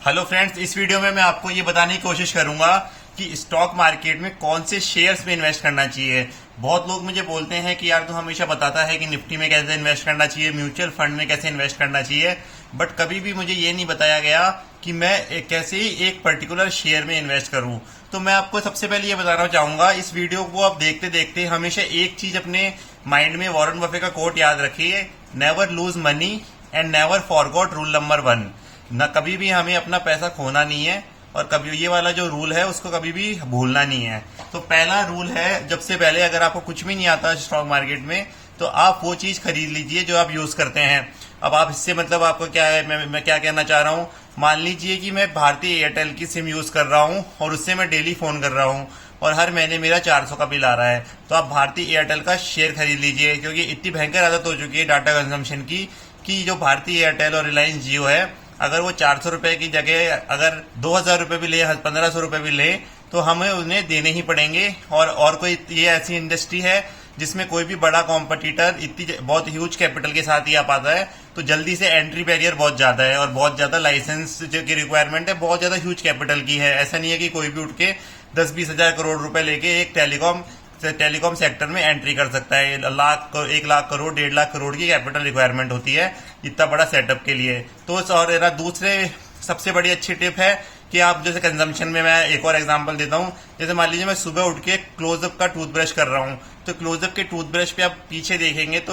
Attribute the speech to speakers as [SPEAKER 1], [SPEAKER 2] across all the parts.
[SPEAKER 1] Hello friends, इस video में मैं आपको ये बताने की कोशिश करूंगा कि स्टॉक मार्केट में कौन से शेयर्स में इन्वेस्ट करना चाहिए। बहुत लोग मुझे बोलते हैं कि यार तू हमेशा बताता है कि निफ्टी में कैसे इन्वेस्ट करना चाहिए, म्यूचुअल फंड में कैसे इन्वेस्ट करना चाहिए, बट कभी भी मुझे ये नहीं बताया गया कि मैं कैसे ही एक पर्टिकुलर शेयर में इन्वेस्ट करूं। तो मैं आपको सबसे पहले ये बताना चाहूंगा, इस वीडियो को आप देखते देखते हमेशा एक चीज अपने माइंड में वॉरेन बफे का कोट याद रखिए, never lose money and never forgot rule number 1। न कभी भी हमें अपना पैसा खोना नहीं है और कभी ये वाला जो रूल है उसको कभी भी भूलना नहीं है। तो पहला रूल है, जब से पहले अगर आपको कुछ भी नहीं आता स्टॉक मार्केट में तो आप वो चीज खरीद लीजिए जो आप यूज करते हैं। अब आप इससे मतलब आपको क्या है, मैं क्या कहना चाह रहा हूँ, मान लीजिए कि मैं भारतीय एयरटेल की सिम यूज कर रहा हूँ और उससे मैं डेली फोन कर रहा हूँ और हर महीने मेरा 400 का बिल आ रहा है, तो आप भारतीय एयरटेल का शेयर खरीद लीजिए, क्योंकि इतनी भयंकर आदत हो चुकी है डाटा कंजम्पशन की कि जो भारतीय एयरटेल और रिलायंस जियो है, अगर वो 400 रुपए की जगह अगर 2000 रुपए भी ले, 1500 रुपए भी ले, तो हमें उन्हें देने ही पड़ेंगे। और कोई ये ऐसी इंडस्ट्री है जिसमें कोई भी बड़ा कॉम्पिटिटर इतनी बहुत ह्यूज कैपिटल के साथ ही आ पाता है, तो जल्दी से एंट्री बैरियर बहुत ज्यादा है और बहुत ज्यादा लाइसेंस जो की रिक्वायरमेंट है बहुत ज्यादा ह्यूज कैपिटल की है। ऐसा नहीं है कि कोई भी उठ के 10-20 हजार करोड़ रुपए लेके एक टेलीकॉम सेक्टर में एंट्री कर सकता है। 1 लाख करोड़ 1.5 लाख करोड़ की कैपिटल रिक्वायरमेंट होती है इतना बड़ा सेटअप के लिए। तो और दूसरे सबसे बड़ी अच्छी टिप है कि आप जैसे कंजम्पशन में, मैं एक और एग्जांपल देता हूं, जैसे मान लीजिए मैं सुबह उठ के क्लोजअप का टूथब्रश कर रहा हूं, तो क्लोजअप के टूथब्रश पे आप पीछे देखेंगे तो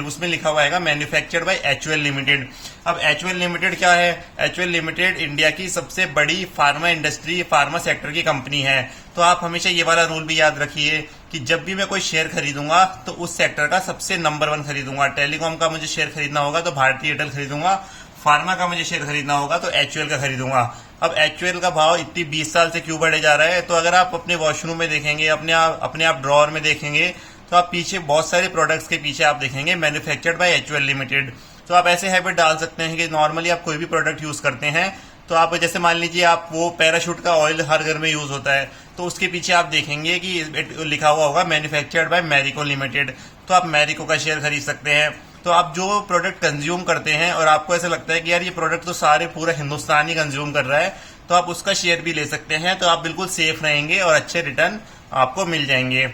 [SPEAKER 1] उसमें लिखा हुआ है मैन्युफैक्चर्ड बाय एचयूएल लिमिटेड। अब एचयूएल लिमिटेड क्या है? एचयूएल लिमिटेड इंडिया की सबसे बड़ी फार्मा इंडस्ट्री, फार्मा सेक्टर की कंपनी है। तो आप हमेशा ये वाला रूल भी याद रखिए कि जब भी मैं कोई शेयर खरीदूंगा तो उस सेक्टर का सबसे नंबर 1 खरीदूंगा। टेलीकॉम का मुझे शेयर खरीदना होगा तो भारतीय एयरटेल खरीदूंगा, फार्मा का मुझे शेयर खरीदना होगा तो एचयूएल का खरीदूंगा। अब एचयूएल का भाव इतनी 20 साल से क्यों बढ़े जा रहा है? तो अगर आप अपने वॉशरूम में देखेंगे, अपने आप ड्रॉअर में देखेंगे, तो आप पीछे बहुत सारे प्रोडक्ट्स के पीछे आप देखेंगे मैन्युफैक्चर्ड बाय एचयूएल लिमिटेड। तो आप ऐसे हैबिट डाल सकते हैं कि नॉर्मली आप कोई भी प्रोडक्ट यूज करते हैं तो आप जैसे मान लीजिए आप वो पैराशूट का ऑयल हर घर में यूज होता है, तो उसके पीछे आप देखेंगे कि लिखा हुआ होगा मैन्युफैक्चर्ड बाय मैरिको लिमिटेड, तो आप मैरिको का शेयर खरीद सकते हैं। तो आप जो प्रोडक्ट कंज्यूम करते हैं और आपको ऐसा लगता है कि यार ये प्रोडक्ट तो सारे पूरा हिंदुस्तान ही कंज्यूम कर रहा है, तो आप उसका शेयर भी ले सकते हैं। तो आप बिल्कुल सेफ रहेंगे और अच्छे रिटर्न आपको मिल जाएंगे।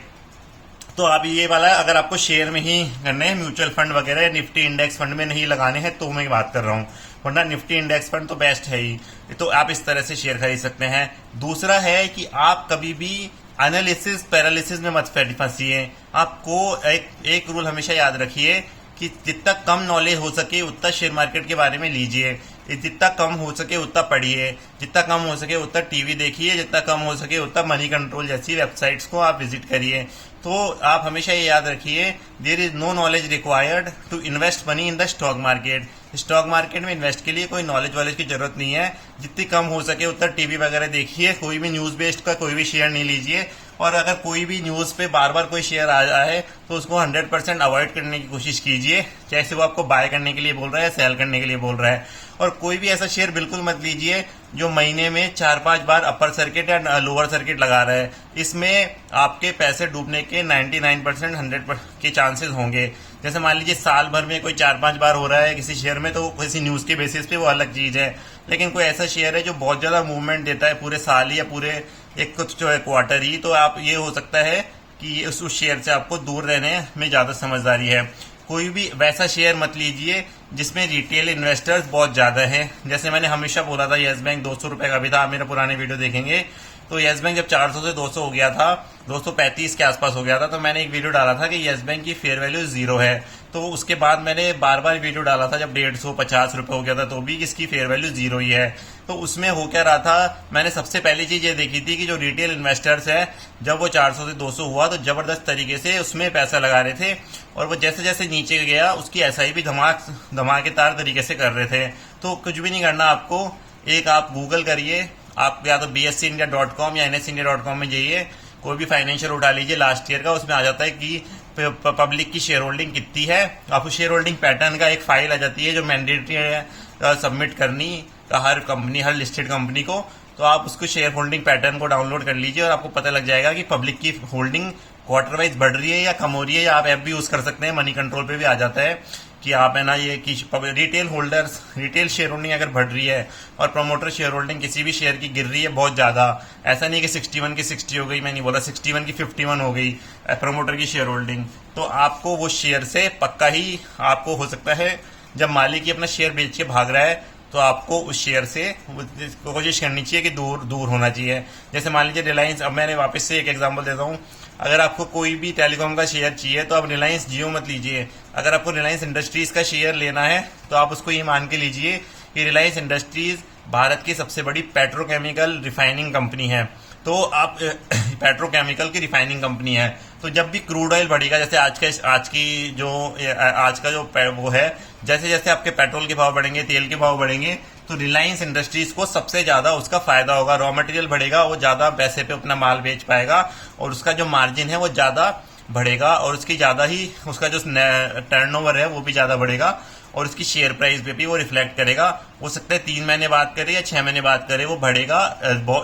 [SPEAKER 1] तो आप ये वाला अगर आपको शेयर में ही करने हैं, म्यूचुअल फंड वगैरह निफ्टी इंडेक्स फंड में नहीं लगाने हैं, तो मैं बात कर रहा हूँ, वरना निफ्टी इंडेक्स फंड तो बेस्ट है ही। तो आप इस तरह से शेयर खरीद सकते हैं। दूसरा है कि आप कभी भी एनालिसिस पैरालिसिस में मत फंसिए। आपको एक रूल हमेशा याद रखिए कि जितना कम नॉलेज हो सके उतना शेयर मार्केट के बारे में लीजिए, जितना कम हो सके उतना पढ़िए, जितना कम हो सके उतना टीवी देखिए, जितना कम हो सके उतना मनी कंट्रोल जैसी वेबसाइट्स को आप विजिट करिए। तो आप हमेशा ये याद रखिए, there is no knowledge required to invest money in the stock market. Stock market में इन्वेस्ट के लिए कोई नॉलेज की जरूरत नहीं है। जितनी कम हो सके उतना टीवी वगैरह देखिए, कोई भी न्यूज बेस्ड का कोई भी शेयर नहीं लीजिए, और अगर कोई भी न्यूज पे बार बार कोई शेयर आ जाए तो उसको 100% अवॉइड करने की कोशिश कीजिए, जैसे वो आपको बाय करने के लिए बोल रहा है, सेल करने के लिए बोल रहा है। और कोई भी ऐसा शेयर बिल्कुल मत लीजिए जो महीने में 4-5 बार अपर सर्किट या लोअर सर्किट लगा रहा है। इसमें आपके पैसे डूबने के 99% 100% के चांसेस होंगे। जैसे मान लीजिए साल भर में कोई 4-5 बार हो रहा है किसी शेयर में, तो किसी न्यूज के बेसिस पे वो अलग चीज है, लेकिन कोई ऐसा शेयर है जो बहुत ज्यादा मूवमेंट देता है पूरे साल या पूरे एक कुछ जो है क्वार्टर ही, तो आप ये हो सकता है कि उस शेयर से आपको दूर रहने में ज्यादा समझदारी है। कोई भी वैसा शेयर मत लीजिए जिसमें रिटेल इन्वेस्टर्स बहुत ज्यादा हैं। जैसे मैंने हमेशा बोला था यस बैंक 200 रुपए का भी था, आप मेरे पुराने वीडियो देखेंगे, तो यस बैंक जब 400 से 200 हो गया था, 235 के आसपास हो गया था, तो मैंने एक वीडियो डाला था कि यस बैंक की फेयर वैल्यू 0 है। तो उसके बाद मैंने बार बार वीडियो डाला था जब 150-50 रुपए हो गया था तो भी इसकी फेयर वैल्यू 0 ही है। तो उसमें हो क्या रहा था, मैंने सबसे पहली चीज ये देखी थी कि जो रिटेल इन्वेस्टर्स है, जब वो 400 से 200 हुआ तो जबरदस्त तरीके से उसमें पैसा लगा रहे थे, और वो जैसे जैसे नीचे गया उसकी एसआई भी धमाकेदार तरीके से कर रहे थे। तो कुछ भी नहीं करना आपको, एक आप गूगल करिए, आप या तो bsindia.com या nsindia.com में जाइए, कोई भी फाइनेंशियल उठा लीजिए लास्ट ईयर का, उसमें आ जाता है कि पब्लिक की शेयर होल्डिंग कितनी है। आपको शेयर होल्डिंग पैटर्न का एक फाइल आ जाती है जो मैंडेटरी है सबमिट करनी हर कंपनी, हर लिस्टेड कंपनी को। तो आप उसको शेयर होल्डिंग पैटर्न को डाउनलोड कर लीजिए और आपको पता लग जाएगा कि पब्लिक की होल्डिंग क्वार्टर वाइज बढ़ रही है या कम हो रही है। या आप ऐप भी यूज कर सकते हैं, मनी कंट्रोल पे भी आ जाता है। कि आप है ना ये कि retail holders, retail share holding अगर बढ़ रही है और प्रमोटर शेयर होल्डिंग किसी भी शेयर की गिर रही है बहुत ज्यादा, ऐसा नहीं कि 61 की 60 हो गई, मैं नहीं बोला 61 की 51 हो गई प्रमोटर की शेयर होल्डिंग, तो आपको वो शेयर से पक्का ही आपको हो सकता है जब मालिक ही अपना शेयर बेच के भाग रहा है तो आपको उस शेयर से कोशिश करनी चाहिए कि दूर दूर होना चाहिए। जैसे मान लीजिए रिलायंस, अब मैंने वापस से एक एग्जांपल देता हूँ, अगर आपको कोई भी टेलीकॉम का शेयर चाहिए तो आप रिलायंस जियो मत लीजिए। अगर आपको रिलायंस इंडस्ट्रीज का शेयर लेना है तो आप उसको ये मान के लीजिए कि रिलायंस इंडस्ट्रीज भारत की सबसे बड़ी पेट्रोकेमिकल रिफाइनिंग कंपनी है। तो आप पेट्रोकेमिकल की रिफाइनिंग कंपनी है, तो जब भी क्रूड ऑयल बढ़ेगा, जैसे आज का जो वो है, जैसे जैसे आपके पेट्रोल के भाव बढ़ेंगे, तेल के भाव बढ़ेंगे, तो रिलायंस इंडस्ट्रीज को सबसे ज्यादा उसका फायदा होगा। रॉ मटेरियल बढ़ेगा, वो ज्यादा पैसे पे अपना माल बेच पाएगा और उसका जो मार्जिन है वो ज्यादा बढ़ेगा और उसकी ज्यादा ही उसका जो टर्नओवर है वो भी ज्यादा बढ़ेगा और उसकी शेयर प्राइस पे भी वो रिफ्लेक्ट करेगा। हो सकता है 3 महीने बाद करे या 6 महीने बाद करे, वो बढ़ेगा,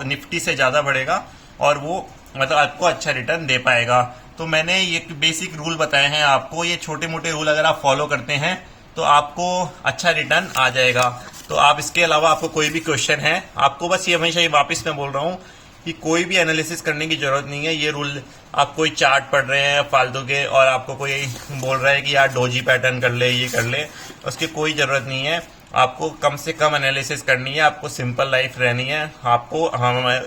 [SPEAKER 1] निफ्टी से ज्यादा बढ़ेगा और वो मतलब आपको अच्छा रिटर्न दे पाएगा। तो मैंने ये बेसिक रूल बताए हैं आपको, ये छोटे मोटे रूल अगर आप फॉलो करते हैं तो आपको अच्छा रिटर्न आ जाएगा। तो आप इसके अलावा आपको कोई भी क्वेश्चन है, आपको बस ये हमेशा ये वापस मैं बोल रहा हूँ कि कोई भी एनालिसिस करने की जरूरत नहीं है। ये रूल, आप कोई चार्ट पढ़ रहे हैं फालतू के और आपको कोई बोल रहा है कि यार डोजी पैटर्न कर ले, ये कर ले, उसकी कोई जरूरत नहीं है। आपको कम से कम एनालिसिस करनी है, आपको सिंपल लाइफ रहनी है। आपको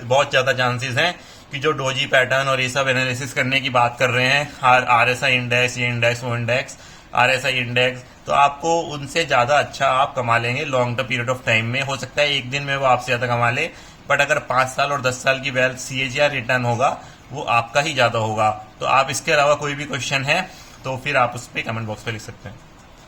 [SPEAKER 1] बहुत ज्यादा चांसेस हैं कि जो डोजी पैटर्न और ये सब एनालिसिस करने की बात कर रहे हैं, RSI इंडेक्स, ये इंडेक्स, वो इंडेक्स, RSI इंडेक्स, तो आपको उनसे ज्यादा अच्छा आप कमा लेंगे long term period of time में। हो सकता है एक दिन में वो आपसे ज्यादा कमा ले, बट अगर 5 साल और 10 साल की वेल्थ CAGR रिटर्न होगा वो आपका ही ज्यादा होगा। तो आप इसके अलावा कोई भी क्वेश्चन है तो फिर आप उस पर कमेंट बॉक्स पे लिख सकते हैं।